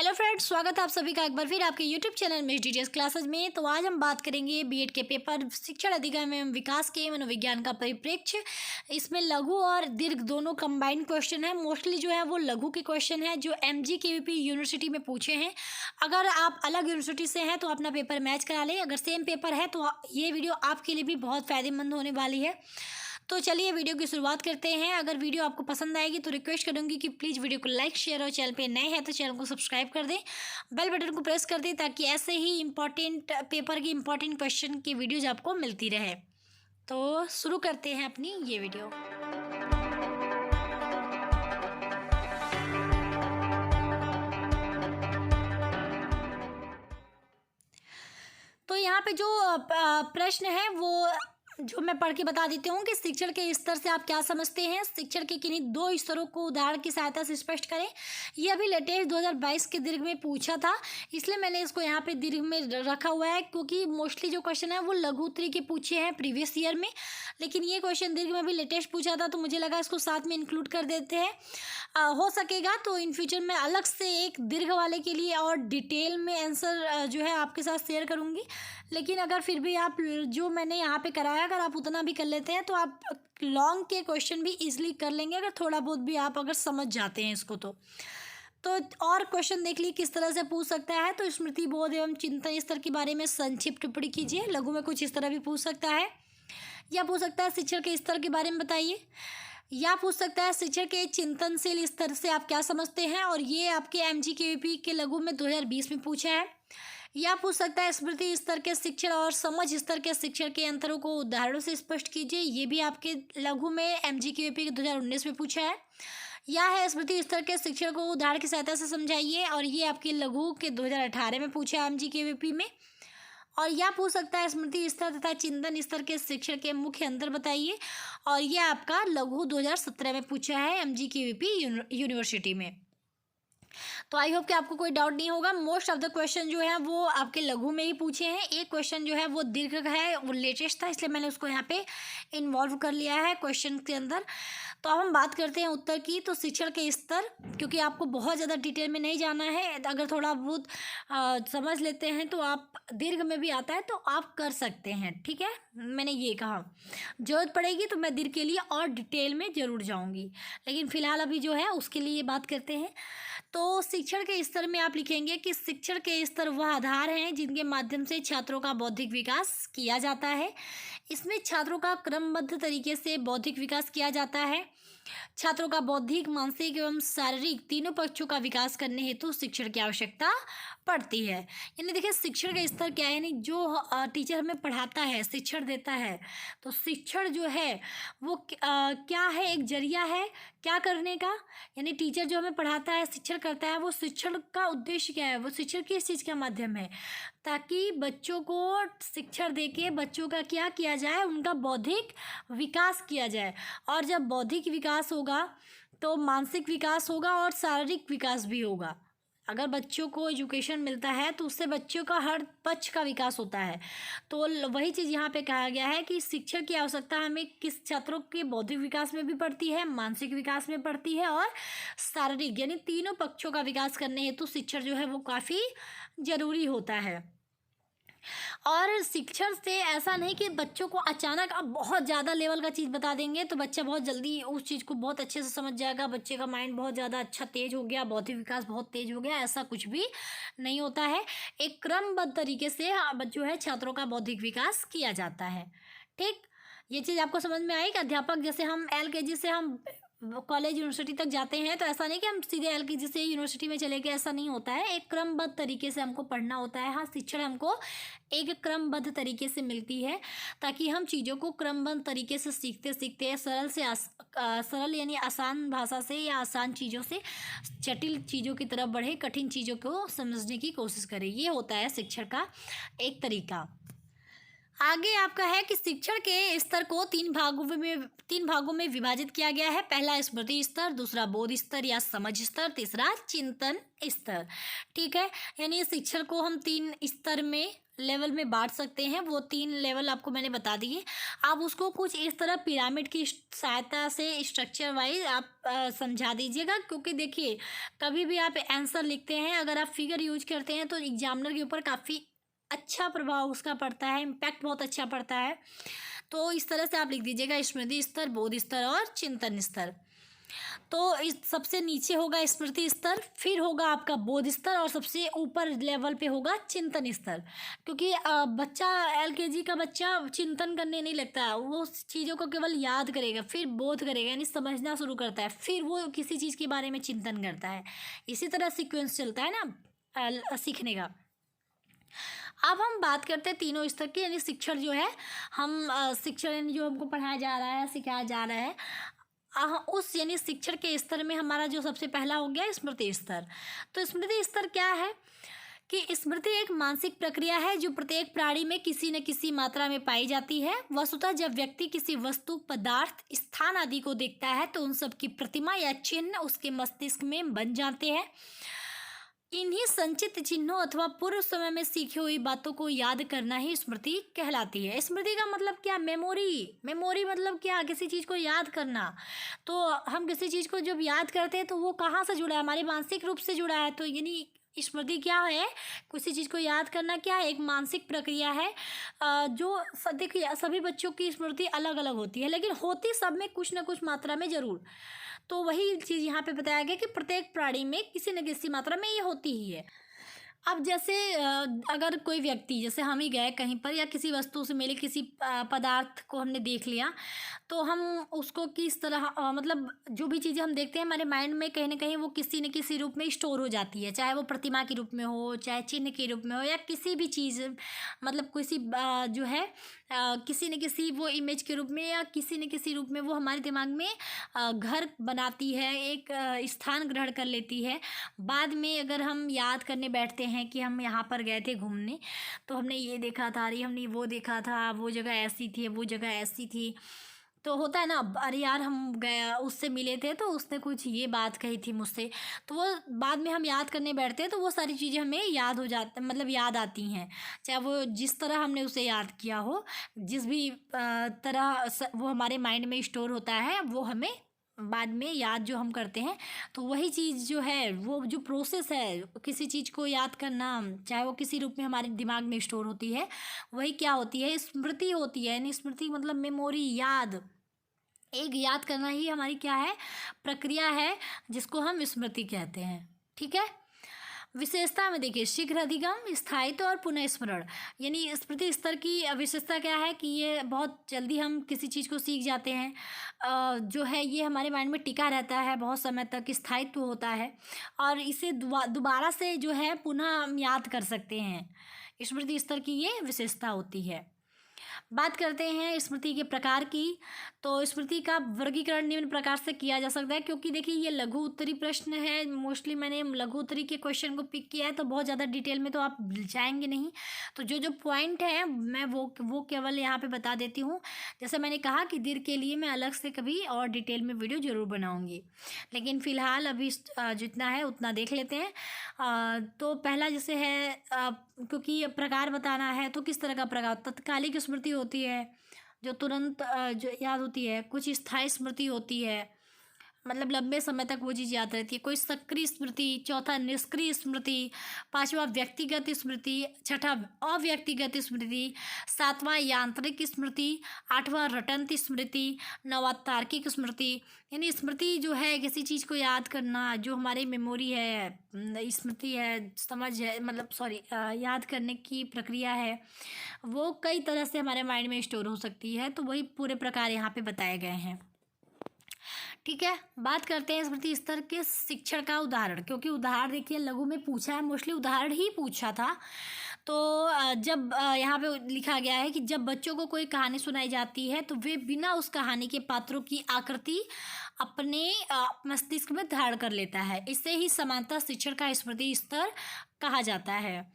Hello friends, स्वागत है आप सभी का एक बार फिर आपके यूट्यूब चैनल में डीटेल्स क्लासेज में। तो आज हम बात करेंगे बीएड के पेपर शिक्षण अधिगम एवं विकास के मनोविज्ञान का परिप्रेक्ष्य। इसमें लघु और दीर्घ दोनों कंबाइंड क्वेश्चन है। मोस्टली जो है वो लघु के क्वेश्चन है जो MGKVP यूनिवर्सिटी में पूछे हैं। अगर आप अलग यूनिवर्सिटी से हैं तो अपना पेपर मैच करा लें। अगर सेम पेपर है तो ये वीडियो आपके लिए भी बहुत फ़ायदेमंद होने वाली है। तो चलिए वीडियो की शुरुआत करते हैं। अगर वीडियो आपको पसंद आएगी तो रिक्वेस्ट करूंगी कि प्लीज़ वीडियो को लाइक शेयर और चैनल पे नए हैं तो चैनल को सब्सक्राइब कर दें, बेल बटन को प्रेस कर दें ताकि ऐसे ही इम्पॉर्टेंट पेपर की इम्पॉर्टेंट क्वेश्चन की वीडियोज आपको मिलती रहे। तो शुरू करते हैं अपनी ये वीडियो। तो यहाँ पे जो प्रश्न है वो जो मैं पढ़ के बता देती हूँ कि शिक्षण के स्तर से आप क्या समझते हैं। शिक्षण के किन्हीं दो स्तरों को उदाहरण की सहायता से स्पष्ट करें। ये अभी लेटेस्ट 2022 के दीर्घ में पूछा था, इसलिए मैंने इसको यहाँ पे दीर्घ में रखा हुआ है क्योंकि मोस्टली जो क्वेश्चन है वो लघु उत्तरी के पूछे हैं प्रीवियस ईयर में, लेकिन ये क्वेश्चन दीर्घ में भी लेटेस्ट पूछा था तो मुझे लगा इसको साथ में इंक्लूड कर देते हैं। हो सकेगा तो इन फ्यूचर में अलग से एक दीर्घ वाले के लिए और डिटेल में आंसर जो है आपके साथ शेयर करूँगी। लेकिन अगर फिर भी आप जो मैंने यहाँ पे कराया अगर आप उतना भी कर लेते हैं तो आप लॉन्ग के क्वेश्चन भी इजीली कर लेंगे अगर थोड़ा बहुत भी आप अगर समझ जाते हैं इसको। तो और क्वेश्चन देख लीजिए किस तरह से पूछ सकता है। तो स्मृति बोध एवं चिंतन स्तर के बारे में संक्षिप्त टिप्पणी कीजिए। लघु में कुछ इस तरह भी पूछ सकता है, या पूछ सकता है शिक्षण के स्तर के बारे में बताइए, या पूछ सकता है शिक्षण के चिंतनशील स्तर से आप क्या समझते हैं, और ये आपके MGKVP के लघु में 2020 में पूछा है। या पूछ सकता है स्मृति स्तर के शिक्षण और समझ स्तर के शिक्षण के अंतरों को उदाहरणों से स्पष्ट कीजिए। ये भी आपके लघु में MGKVP के 2019 में पूछा है। या है स्मृति स्तर के शिक्षण को उदाहरण की सहायता से समझाइए, और ये आपके लघु के 2018 में पूछा है MGKVP में। और या पूछ सकता है स्मृति स्तर तथा चिंतन स्तर के शिक्षण के मुख्य अंतर बताइए, और ये आपका लघु 2017 में पूछा है MGKVP यूनिवर्सिटी में। तो आई होप कि आपको कोई डाउट नहीं होगा। मोस्ट ऑफ द क्वेश्चन जो है वो आपके लघु में ही पूछे हैं। एक क्वेश्चन जो है वो दीर्घ का है, वो लेटेस्ट था इसलिए मैंने उसको यहाँ पे इन्वॉल्व कर लिया है क्वेश्चन के अंदर। तो अब हम बात करते हैं उत्तर की। तो शिक्षण के स्तर, क्योंकि आपको बहुत ज़्यादा डिटेल में नहीं जाना है, अगर थोड़ा बहुत समझ लेते हैं तो आप दीर्घ में भी आता है तो आप कर सकते हैं। ठीक है, मैंने ये कहा जरूरत पड़ेगी तो मैं दीर्घ के लिए और डिटेल में ज़रूर जाऊँगी, लेकिन फ़िलहाल अभी जो है उसके लिए बात करते हैं। तो शिक्षण के स्तर में आप लिखेंगे कि शिक्षण के स्तर वह आधार हैं जिनके माध्यम से छात्रों का बौद्धिक विकास किया जाता है। इसमें छात्रों का क्रमबद्ध तरीके से बौद्धिक विकास किया जाता है। छात्रों का बौद्धिक, मानसिक एवं शारीरिक तीनों पक्षों का विकास करने हेतु शिक्षण की आवश्यकता पड़ती है। यानी देखिए शिक्षण का स्तर क्या है, यानी जो टीचर हमें पढ़ाता है, शिक्षण देता है, तो शिक्षण जो है वो क्या है, एक जरिया है क्या करने का। यानी टीचर जो हमें पढ़ाता है, शिक्षण करता है, वो शिक्षण का उद्देश्य क्या है, वो शिक्षण किस चीज़ का माध्यम है, ताकि बच्चों को शिक्षण देके बच्चों का क्या किया जाए, उनका बौद्धिक विकास किया जाए। और जब बौद्धिक विकास होगा तो मानसिक विकास होगा और शारीरिक विकास भी होगा। अगर बच्चों को एजुकेशन मिलता है तो उससे बच्चों का हर पक्ष का विकास होता है। तो वही चीज़ यहाँ पे कहा गया है कि शिक्षण की आवश्यकता हमें किस छात्रों के बौद्धिक विकास में भी पड़ती है, मानसिक विकास में पड़ती है और शारीरिक, यानी तीनों पक्षों का विकास करने हेतु शिक्षण जो है वो काफ़ी ज़रूरी होता है। और शिक्षण से ऐसा नहीं कि बच्चों को अचानक अब बहुत ज़्यादा लेवल का चीज़ बता देंगे तो बच्चा बहुत जल्दी उस चीज़ को बहुत अच्छे से समझ जाएगा, बच्चे का माइंड बहुत ज़्यादा अच्छा तेज हो गया, बौद्धिक विकास बहुत तेज हो गया, ऐसा कुछ भी नहीं होता है। एक क्रमबद्ध तरीके से जो है छात्रों का बौद्धिक विकास किया जाता है। ठीक, ये चीज़ आपको समझ में आई कि अध्यापक जैसे हम LKG से हम कॉलेज यूनिवर्सिटी तक जाते हैं तो ऐसा नहीं कि हम सीधे LKG से यूनिवर्सिटी में चले गए, ऐसा नहीं होता है। एक क्रमबद्ध तरीके से हमको पढ़ना होता है। हाँ, शिक्षण हमको एक क्रमबद्ध तरीके से मिलती है ताकि हम चीज़ों को क्रमबद्ध तरीके से सीखते सीखते सरल यानी आसान भाषा से या आसान चीज़ों से जटिल चीज़ों की तरफ बढ़े, कठिन चीज़ों को समझने की कोशिश करें। ये होता है शिक्षण का एक तरीका। आगे आपका है कि शिक्षण के स्तर को तीन भागों में विभाजित किया गया है। पहला स्मृति स्तर, दूसरा बोध स्तर या समझ स्तर, तीसरा चिंतन स्तर। ठीक है, यानी शिक्षण को हम 3 स्तर में लेवल में बांट सकते हैं। वो 3 लेवल आपको मैंने बता दिए। आप उसको कुछ इस तरह पिरामिड की सहायता से स्ट्रक्चर वाइज आप समझा दीजिएगा, क्योंकि देखिए कभी भी आप आंसर लिखते हैं अगर आप फिगर यूज करते हैं तो एग्जामिनर के ऊपर काफ़ी अच्छा प्रभाव उसका पड़ता है, इम्पैक्ट बहुत अच्छा पड़ता है। तो इस तरह से आप लिख दीजिएगा स्मृति स्तर, बोध स्तर और चिंतन स्तर। तो इस सबसे नीचे होगा स्मृति स्तर, फिर होगा आपका बोध स्तर और सबसे ऊपर लेवल पे होगा चिंतन स्तर। क्योंकि बच्चा एलकेजी का बच्चा चिंतन करने नहीं लगता, वो चीज़ों को केवल याद करेगा, फिर बोध करेगा यानी समझना शुरू करता है, फिर वो किसी चीज़ के बारे में चिंतन करता है। इसी तरह सीक्वेंस चलता है ना सीखने का। अब हम बात करते हैं तीनों स्तर की, यानी शिक्षण जो है हम शिक्षण यानी जो हमको पढ़ाया जा रहा है, सिखाया जा रहा है, उस यानी शिक्षण के स्तर में हमारा जो सबसे पहला हो गया स्मृति स्तर। तो स्मृति स्तर क्या है कि स्मृति एक मानसिक प्रक्रिया है जो प्रत्येक प्राणी में किसी न किसी मात्रा में पाई जाती है। वस्तुतः जब व्यक्ति किसी वस्तु, पदार्थ, स्थान आदि को देखता है तो उन सब की प्रतिमा या चिन्ह उसके मस्तिष्क में बन जाते हैं। इन्हीं संचित चिन्हों अथवा पूर्व समय में सीखी हुई बातों को याद करना ही स्मृति कहलाती है। स्मृति का मतलब क्या? मेमोरी मतलब क्या? किसी चीज़ को याद करना। तो हम किसी चीज़ को जब याद करते हैं तो वो कहाँ से जुड़ा है? हमारे मानसिक रूप से जुड़ा है। तो यानी स्मृति क्या है? किसी चीज़ को याद करना क्या है? एक मानसिक प्रक्रिया है जो देखिए सभी बच्चों की स्मृति अलग अलग होती है, लेकिन होती सब में कुछ न कुछ मात्रा में ज़रूर। तो वही चीज़ यहाँ पे बताया गया कि प्रत्येक प्राणी में किसी न किसी मात्रा में ये होती ही है। अब जैसे अगर कोई व्यक्ति, जैसे हम ही गए कहीं पर या किसी वस्तु से मिले, किसी पदार्थ को हमने देख लिया, तो हम उसको किस तरह मतलब जो भी चीज़ें हम देखते हैं हमारे माइंड में कहीं ना कहीं वो किसी न किसी रूप में स्टोर हो जाती है, चाहे वो प्रतिमा के रूप में हो, चाहे चिन्ह के रूप में हो, या किसी भी चीज़ मतलब किसी जो है किसी न किसी वो इमेज के रूप में या किसी न किसी रूप में वो हमारे दिमाग में घर बनाती है, एक स्थान ग्रहण कर लेती है। बाद में अगर हम याद करने बैठते हैं कि हम यहाँ पर गए थे घूमने, तो हमने ये देखा था, अरे हमने वो देखा था, वो जगह ऐसी थी, वो जगह ऐसी थी, तो होता है ना, अरे यार हम गए उससे मिले थे तो उसने कुछ ये बात कही थी मुझसे, तो वो बाद में हम याद करने बैठते हैं तो वो सारी चीज़ें हमें याद हो जाती, मतलब याद आती हैं, चाहे वो जिस तरह हमने उसे याद किया हो, जिस भी तरह वो हमारे माइंड में स्टोर होता है वो हमें बाद में याद जो हम करते हैं। तो वही चीज़ जो है, वो जो प्रोसेस है किसी चीज़ को याद करना, चाहे वो किसी रूप में हमारे दिमाग में स्टोर होती है, वही क्या होती है? स्मृति होती है। यानी स्मृति मतलब मेमोरी, याद, एक याद करना ही हमारी क्या है? प्रक्रिया है, जिसको हम स्मृति कहते हैं। ठीक है। विशेषता में देखिए, शीघ्र अधिगम, स्थायित्व और पुनः स्मरण। यानी स्मृति स्तर की विशेषता क्या है कि ये बहुत जल्दी हम किसी चीज़ को सीख जाते हैं, जो है ये हमारे माइंड में टिका रहता है बहुत समय तक, स्थायित्व होता है, और इसे दोबारा से जो है पुनः हम याद कर सकते हैं। स्मृति स्तर की ये विशेषता होती है। बात करते हैं स्मृति के प्रकार की। तो स्मृति का वर्गीकरण निम्न प्रकार से किया जा सकता है, क्योंकि देखिए ये लघु उत्तरी प्रश्न है, मोस्टली मैंने लघु उत्तरी के क्वेश्चन को पिक किया है, तो बहुत ज़्यादा डिटेल में तो आप जाएंगे नहीं। तो जो जो पॉइंट है मैं वो केवल यहाँ पे बता देती हूँ। जैसे मैंने कहा कि दीर्घ के लिए मैं अलग से कभी और डिटेल में वीडियो ज़रूर बनाऊँगी, लेकिन फ़िलहाल अभी जितना है उतना देख लेते हैं। तो पहला जैसे है, क्योंकि प्रकार बताना है तो किस तरह का प्रकार? तत्कालिक स्मृति होती है जो तुरंत जो याद होती है, कुछ स्थायी स्मृति होती है, मतलब लंबे समय तक वो चीज़ याद रहती है, कोई सक्रिय स्मृति, चौथा निष्क्रिय स्मृति, पांचवा व्यक्तिगत स्मृति, छठा अव्यक्तिगत स्मृति, सातवां यांत्रिक स्मृति, आठवां रटंत स्मृति, नौवां तार्किक स्मृति। यानी स्मृति जो है किसी चीज़ को याद करना, जो हमारी मेमोरी है, स्मृति है, समझ है, मतलब सॉरी याद करने की प्रक्रिया है, वो कई तरह से हमारे माइंड में स्टोर हो सकती है। तो वही पूरे प्रकार यहाँ पे बताए गए हैं। ठीक है। बात करते हैं स्मृति स्तर के शिक्षण का उदाहरण, क्योंकि उदाहरण देखिए लघु में पूछा है, मोस्टली उदाहरण ही पूछा था। तो जब यहाँ पे लिखा गया है कि जब बच्चों को कोई कहानी सुनाई जाती है तो वे बिना उस कहानी के पात्रों की आकृति अपने मस्तिष्क में धारण कर लेता है, इसे ही समानता शिक्षण का स्मृति स्तर कहा जाता है।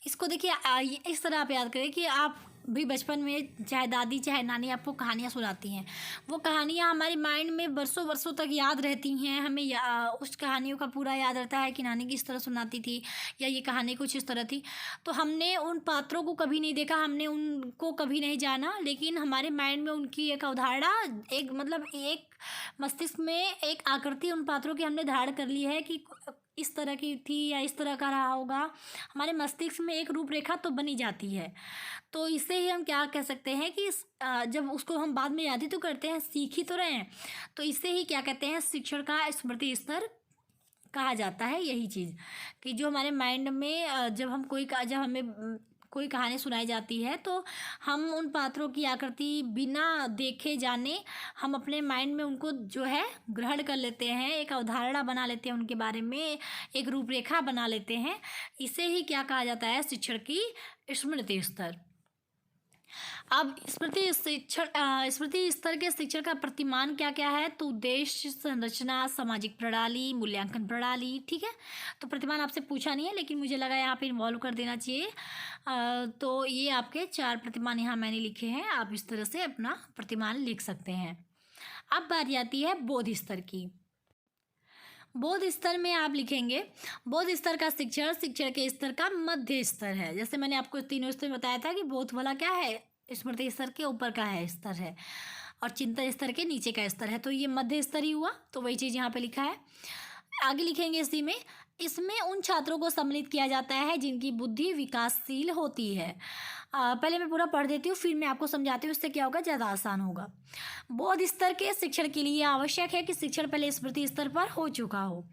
इसको देखिए इस तरह आप याद करें कि आप भी बचपन में चाहे दादी चाहे नानी आपको कहानियाँ सुनाती हैं, वो कहानियाँ हमारे माइंड में बरसों बरसों तक याद रहती हैं। हमें उस कहानियों का पूरा याद रहता है कि नानी किस तरह सुनाती थी या ये कहानी कुछ इस तरह थी। तो हमने उन पात्रों को कभी नहीं देखा, हमने उनको कभी नहीं जाना, लेकिन हमारे माइंड में उनकी एक अवधारणा, एक मतलब एक मस्तिष्क में एक आकृति उन पात्रों की हमने धारण कर ली है कि इस तरह की थी या इस तरह का रहा होगा। हमारे मस्तिष्क में एक रूपरेखा तो बनी जाती है। तो इससे ही हम क्या कह सकते हैं कि जब उसको हम बाद में याद ही तो करते हैं, सीख ही तो रहे हैं, तो इससे ही क्या कहते हैं, शिक्षण का स्मृति स्तर कहा जाता है। यही चीज़ कि जो हमारे माइंड में जब हमें कोई कहानी सुनाई जाती है तो हम उन पात्रों की आकृति बिना देखे जाने हम अपने माइंड में उनको जो है ग्रहण कर लेते हैं, एक अवधारणा बना लेते हैं उनके बारे में, एक रूपरेखा बना लेते हैं। इसे ही क्या कहा जाता है, शिक्षण की स्मृति स्तर। अब स्मृति स्तर के शिक्षण का प्रतिमान क्या क्या है, तो उद्देश्य, संरचना, सामाजिक प्रणाली, मूल्यांकन प्रणाली। ठीक है, तो प्रतिमान आपसे पूछा नहीं है लेकिन मुझे लगा यहाँ पे इन्वॉल्व कर देना चाहिए। तो ये आपके 4 प्रतिमान यहाँ मैंने लिखे हैं, आप इस तरह से अपना प्रतिमान लिख सकते हैं। अब बारी आती है बोध स्तर की। बोध स्तर में आप लिखेंगे, बोध स्तर का शिक्षण के स्तर का मध्य स्तर है। जैसे मैंने आपको तीनों स्तर बताया था कि बोध वाला क्या है, स्मृति स्तर के ऊपर का है स्तर है, और चिंतन स्तर के नीचे का स्तर है, तो ये मध्य स्तर ही हुआ। तो वही चीज़ यहाँ पे लिखा है। आगे लिखेंगे इसमें उन छात्रों को सम्मिलित किया जाता है जिनकी बुद्धि विकासशील होती है। पहले मैं पूरा पढ़ देती हूँ, फिर मैं आपको समझाती हूँ, इससे क्या होगा, ज़्यादा आसान होगा। बोध स्तर के शिक्षण के लिए आवश्यक है कि शिक्षण पहले स्मृति स्तर पर हो चुका हो।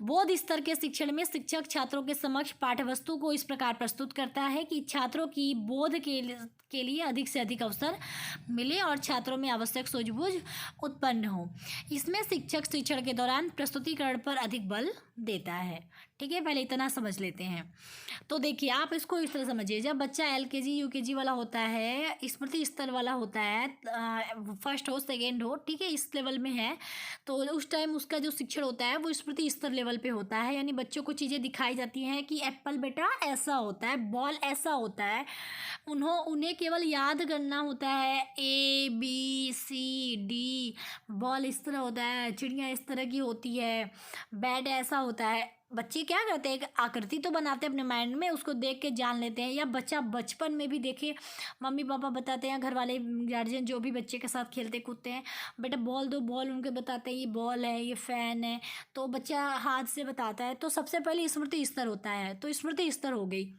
बोध स्तर के शिक्षण में शिक्षक छात्रों के समक्ष पाठ्यवस्तु को इस प्रकार प्रस्तुत करता है कि छात्रों की बोध के लिए अधिक से अधिक अवसर मिले और छात्रों में आवश्यक सूझबूझ उत्पन्न हो। इसमें शिक्षक शिक्षण के दौरान प्रस्तुतिकरण पर अधिक बल देता है। ठीक है, पहले इतना समझ लेते हैं। तो देखिए, आप इसको इस तरह समझिए, जब बच्चा LKG UKG वाला होता है, स्मृति स्तर वाला होता है, फर्स्ट हो सेकेंड हो, ठीक है, इस लेवल में है, तो उस टाइम उसका जो शिक्षण होता है वो स्मृति स्तर लेवल पे होता है। यानी बच्चों को चीज़ें दिखाई जाती हैं कि एप्पल बेटा ऐसा होता है, बॉल ऐसा होता है, उन्हें केवल याद करना होता है, ABCD, बॉल इस तरह होता है, चिड़िया इस तरह की होती है, बैट ऐसा होता है। बच्चे क्या करते हैं, एक आकृति तो बनाते हैं अपने माइंड में, उसको देख के जान लेते हैं। या बच्चा बचपन में भी देखिए, मम्मी पापा बताते हैं, घर वाले गार्जियन जो भी बच्चे के साथ खेलते कूदते हैं, बेटा बॉल दो, बॉल उनके बताते हैं, ये बॉल है, ये फ़ैन है, तो बच्चा हाथ से बताता है। तो सबसे पहले स्मृति स्तर होता है, तो स्मृति स्तर हो गई।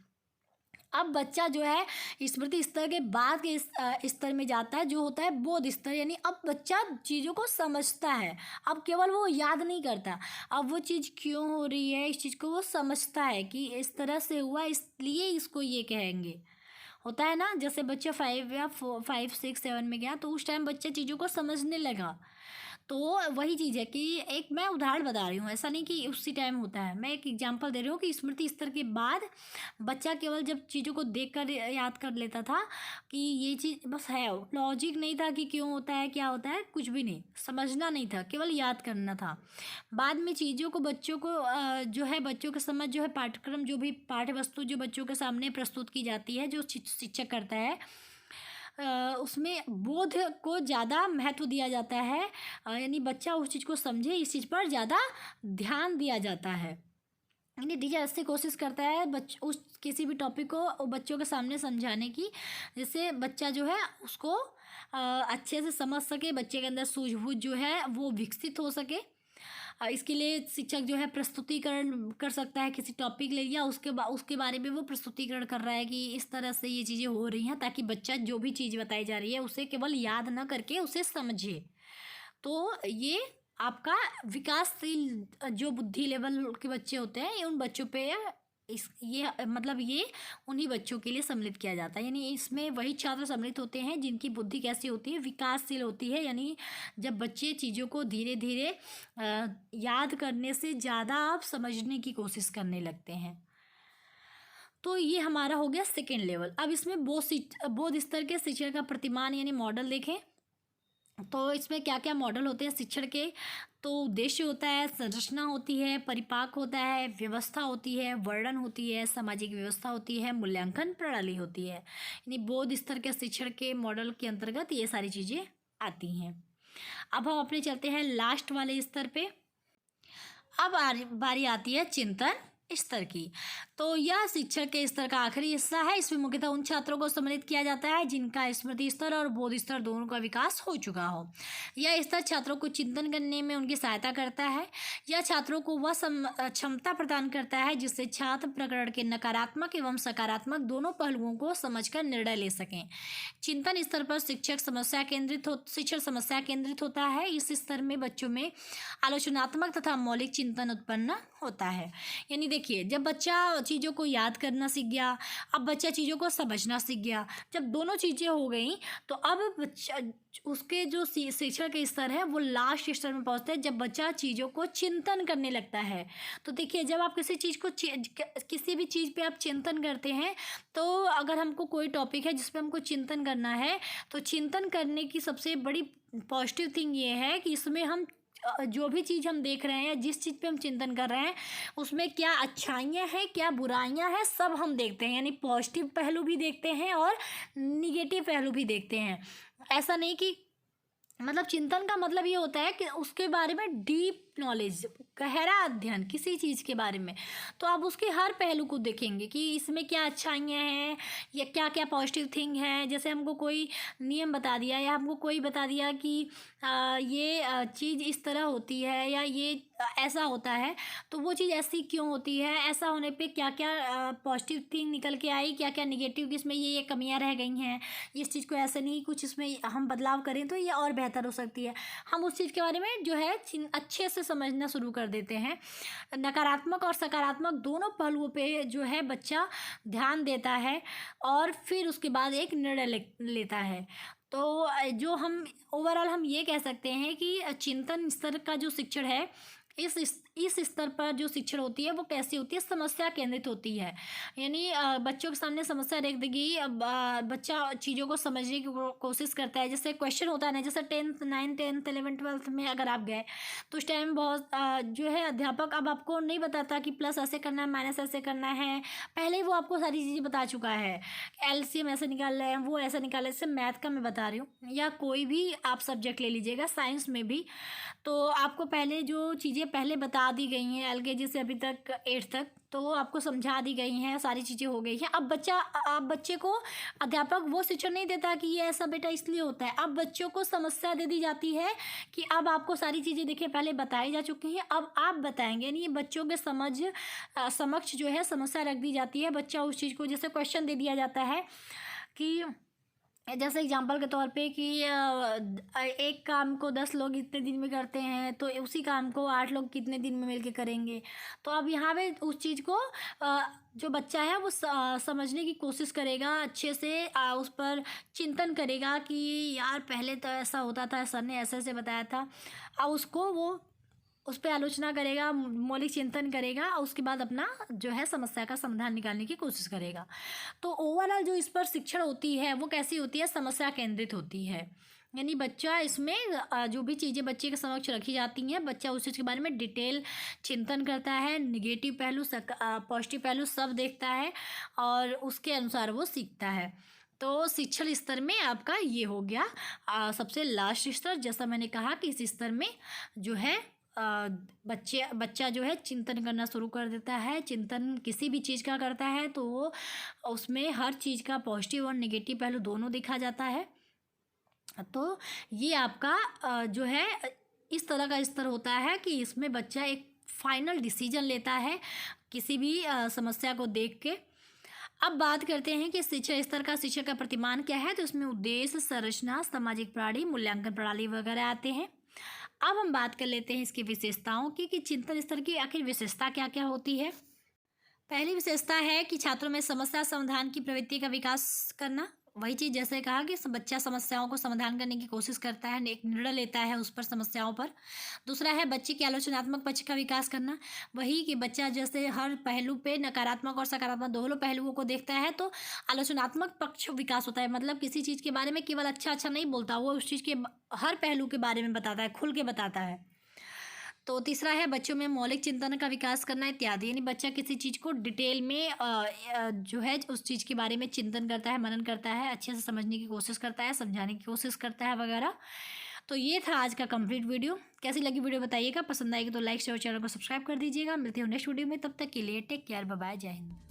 अब बच्चा जो है स्मृति स्तर के बाद के स्तर में जाता है, जो होता है बोध स्तर। यानी अब बच्चा चीज़ों को समझता है, अब केवल वो याद नहीं करता, अब वो चीज़ क्यों हो रही है इस चीज़ को वो समझता है कि इस तरह से हुआ इसलिए इसको ये कहेंगे। होता है ना, जैसे बच्चा 5 या 5 6 7 में गया तो उस टाइम बच्चा चीज़ों को समझने लगा। तो वही चीज़ है कि एक मैं उदाहरण बता रही हूँ, ऐसा नहीं कि उसी टाइम होता है, मैं एक एग्जांपल दे रही हूँ कि स्मृति स्तर के बाद बच्चा केवल जब चीज़ों को देखकर याद कर लेता था कि ये चीज़ बस है, लॉजिक नहीं था कि क्यों होता है क्या होता है, कुछ भी नहीं, समझना नहीं था, केवल याद करना था। बाद में चीज़ों को बच्चों को जो है बच्चों के समझ जो है पाठ्यक्रम जो भी पाठ्य वस्तु जो बच्चों के सामने प्रस्तुत की जाती है, जो शिक्षक करता है, उसमें बोध को ज़्यादा महत्व दिया जाता है। यानी बच्चा उस चीज़ को समझे, इस चीज़ पर ज़्यादा ध्यान दिया जाता है। यानी टीचर ऐसे कोशिश करता है उस किसी भी टॉपिक को बच्चों के सामने समझाने की, जिससे बच्चा जो है उसको अच्छे से समझ सके, बच्चे के अंदर सूझबूझ जो है वो विकसित हो सके। इसके लिए शिक्षक जो है प्रस्तुतिकरण कर सकता है, किसी टॉपिक ले लिया उसके बारे में वो प्रस्तुतिकरण कर रहा है कि इस तरह से ये चीज़ें हो रही हैं, ताकि बच्चा जो भी चीज़ बताई जा रही है उसे केवल याद ना करके उसे समझे। तो ये आपका विकासशील जो बुद्धि लेवल के बच्चे होते हैं, उन बच्चों पे ये उन्हीं बच्चों के लिए सम्मिलित किया जाता है। यानी इसमें वही छात्र सम्मिलित होते हैं जिनकी बुद्धि कैसी होती है, विकासशील होती है। यानी जब बच्चे चीज़ों को धीरे धीरे याद करने से ज़्यादा आप समझने की कोशिश करने लगते हैं। तो ये हमारा हो गया सेकेंड लेवल। अब इसमें बोध स्तर के शिक्षण का प्रतिमान यानी मॉडल देखें। तो इसमें क्या क्या मॉडल होते हैं शिक्षण के, तो उद्देश्य होता है, संरचना होती है, परिपाक होता है, व्यवस्था होती है, वर्णन होती है, सामाजिक व्यवस्था होती है, मूल्यांकन प्रणाली होती है। यानी बौद्ध स्तर के शिक्षण के मॉडल के अंतर्गत ये सारी चीज़ें आती हैं। अब हम अपने चलते हैं लास्ट वाले स्तर पे। अब बारी आती है चिंतन स्तर की। तो यह शिक्षण के स्तर का आखिरी हिस्सा है। इसमें मुख्यतः उन छात्रों को सम्मिलित किया जाता है जिनका स्मृति स्तर और बोध स्तर दोनों का विकास हो चुका हो। यह स्तर छात्रों को चिंतन करने में उनकी सहायता करता है। यह छात्रों को वह क्षमता प्रदान करता है जिससे छात्र प्रकरण के नकारात्मक एवं सकारात्मक दोनों पहलुओं को समझकर निर्णय ले सकें। चिंतन स्तर पर शिक्षण समस्या केंद्रित होता है। इस स्तर में बच्चों में आलोचनात्मक तथा मौलिक चिंतन उत्पन्न होता है। यानी देखिए, जब बच्चा चीज़ों को याद करना सीख गया, अब बच्चा चीज़ों को समझना सीख गया, जब दोनों चीज़ें हो गई तो अब बच्चा उसके जो शिक्षण के स्तर है वो लास्ट स्तर में पहुंचते हैं जब बच्चा चीज़ों को चिंतन करने लगता है। तो देखिए, जब आप किसी चीज़ को किसी भी चीज़ पे आप चिंतन करते हैं, तो अगर हमको कोई टॉपिक है जिस पे हमको चिंतन करना है, तो चिंतन करने की सबसे बड़ी पॉजिटिव थिंग ये है कि इसमें हम जो भी चीज़ हम देख रहे हैं, जिस चीज़ पे हम चिंतन कर रहे हैं, उसमें क्या अच्छाइयाँ हैं, क्या बुराइयाँ हैं, सब हम देखते हैं। यानी पॉजिटिव पहलू भी देखते हैं और निगेटिव पहलू भी देखते हैं। ऐसा नहीं कि मतलब चिंतन का मतलब ये होता है कि उसके बारे में डीप नॉलेज, गहरा अध्ययन किसी चीज़ के बारे में, तो आप उसके हर पहलू को देखेंगे कि इसमें क्या अच्छाइयाँ हैं या क्या क्या पॉजिटिव थिंग है। जैसे हमको कोई नियम बता दिया या हमको कोई बता दिया कि ये चीज़ इस तरह होती है या ये ऐसा होता है, तो वो चीज़ ऐसी क्यों होती है, ऐसा होने पे क्या क्या पॉजिटिव थिंग निकल के आई, क्या क्या निगेटिव, कि इसमें ये कमियाँ रह गई हैं, इस चीज़ को ऐसे नहीं, कुछ इसमें हम बदलाव करें तो ये और बेहतर हो सकती है। हम उस चीज़ के बारे में जो है अच्छे से समझना शुरू कर देते हैं। नकारात्मक और सकारात्मक दोनों पहलुओं पे जो है बच्चा ध्यान देता है और फिर उसके बाद एक निर्णय लेता है। तो जो हम ओवरऑल हम ये कह सकते हैं कि चिंतन स्तर का जो शिक्षण है, इस स्तर पर जो शिक्षण होती है वो कैसी होती है, समस्या केंद्रित होती है। यानी बच्चों के सामने समस्या रख देगी, बच्चा चीज़ों को समझने की कोशिश करता है। जैसे क्वेश्चन होता है ना, जैसे 10th 9th 10th 11th 12th में अगर आप गए तो उस टाइम बहुत जो है अध्यापक अब आपको नहीं बताता कि प्लस ऐसे करना है, माइनस ऐसे करना है, पहले ही वो आपको सारी चीज़ें बता चुका है। एलसीएम ऐसे निकाल रहे हैं, वो ऐसा निकाल रहे हैं। जैसे मैथ का मैं बता रही हूँ, या कोई भी आप सब्जेक्ट ले लीजिएगा, साइंस में भी, तो आपको पहले जो चीज़ें पहले बता दी गई हैं एलकेजी से अभी तक 8th तक, तो वो आपको समझा दी गई हैं, सारी चीज़ें हो गई हैं। अब बच्चे को अध्यापक वो शिक्षण नहीं देता कि ये ऐसा बेटा इसलिए होता है। अब बच्चों को समस्या दे दी जाती है कि अब आपको सारी चीज़ें देखिए पहले बताई जा चुकी हैं, अब आप बताएंगे। यानी ये बच्चों के समक्ष जो है समस्या रख दी जाती है। बच्चा उस चीज़ को, जैसे क्वेश्चन दे दिया जाता है कि जैसे एग्जाम्पल के तौर पे कि एक काम को 10 लोग इतने दिन में करते हैं, तो उसी काम को 8 लोग कितने दिन में मिलके करेंगे। तो अब यहाँ पे उस चीज़ को जो बच्चा है वो समझने की कोशिश करेगा, अच्छे से उस पर चिंतन करेगा कि यार पहले तो ऐसा होता था, सर ने ऐसे ऐसे बताया था। अब उसको वो उस पर आलोचना करेगा, मौलिक चिंतन करेगा और उसके बाद अपना जो है समस्या का समाधान निकालने की कोशिश करेगा। तो ओवरऑल जो इस पर शिक्षण होती है वो कैसी होती है, समस्या केंद्रित होती है। यानी बच्चा इसमें जो भी चीज़ें बच्चे के समक्ष रखी जाती हैं, बच्चा उस चीज़ के बारे में डिटेल चिंतन करता है, निगेटिव पहलू पॉजिटिव पहलू सब देखता है और उसके अनुसार वो सीखता है। तो शिक्षण स्तर में आपका ये हो गया सबसे लास्ट स्तर। जैसा मैंने कहा कि इस स्तर में जो है बच्चा जो है चिंतन करना शुरू कर देता है। चिंतन किसी भी चीज़ का करता है तो वो उसमें हर चीज़ का पॉजिटिव और नेगेटिव पहलू दोनों देखा जाता है। तो ये आपका जो है इस तरह का स्तर होता है कि इसमें बच्चा एक फाइनल डिसीजन लेता है किसी भी समस्या को देख के। अब बात करते हैं कि शिक्षा स्तर का शिक्षा का प्रतिमान क्या है। तो इसमें उद्देश्य, संरचना, सामाजिक प्रणाली, मूल्यांकन प्रणाली वगैरह आते हैं। अब हम बात कर लेते हैं इसकी विशेषताओं की कि चिंतन स्तर की आखिर विशेषता क्या क्या होती है। पहली विशेषता है कि छात्रों में समस्या समाधान की प्रवृत्ति का विकास करना। वही चीज़ जैसे कहा कि बच्चा समस्याओं को समाधान करने की कोशिश करता है, एक निर्णय लेता है उस पर, समस्याओं पर। दूसरा है बच्चे के आलोचनात्मक पक्ष का विकास करना। वही कि बच्चा जैसे हर पहलू पे नकारात्मक और सकारात्मक दोनों पहलुओं को देखता है, तो आलोचनात्मक पक्ष विकास होता है। मतलब किसी चीज़ के बारे में केवल अच्छा अच्छा नहीं बोलता, वो उस चीज़ के हर पहलू के बारे में बताता है, खुल के बताता है। तो तीसरा है बच्चों में मौलिक चिंतन का विकास करना इत्यादि। यानी बच्चा किसी चीज़ को डिटेल में जो है उस चीज़ के बारे में चिंतन करता है, मनन करता है, अच्छे से समझने की कोशिश करता है, समझाने की कोशिश करता है वगैरह। तो ये था आज का कंप्लीट वीडियो। कैसी लगी वीडियो बताइएगा, पसंद आएगी तो लाइक शेयर, चैनल को सब्सक्राइब कर दीजिएगा। मिलती हूँ नेक्स्ट वीडियो में, तब तक के लिए टेक केयर, बाय बाय, जय हिंद।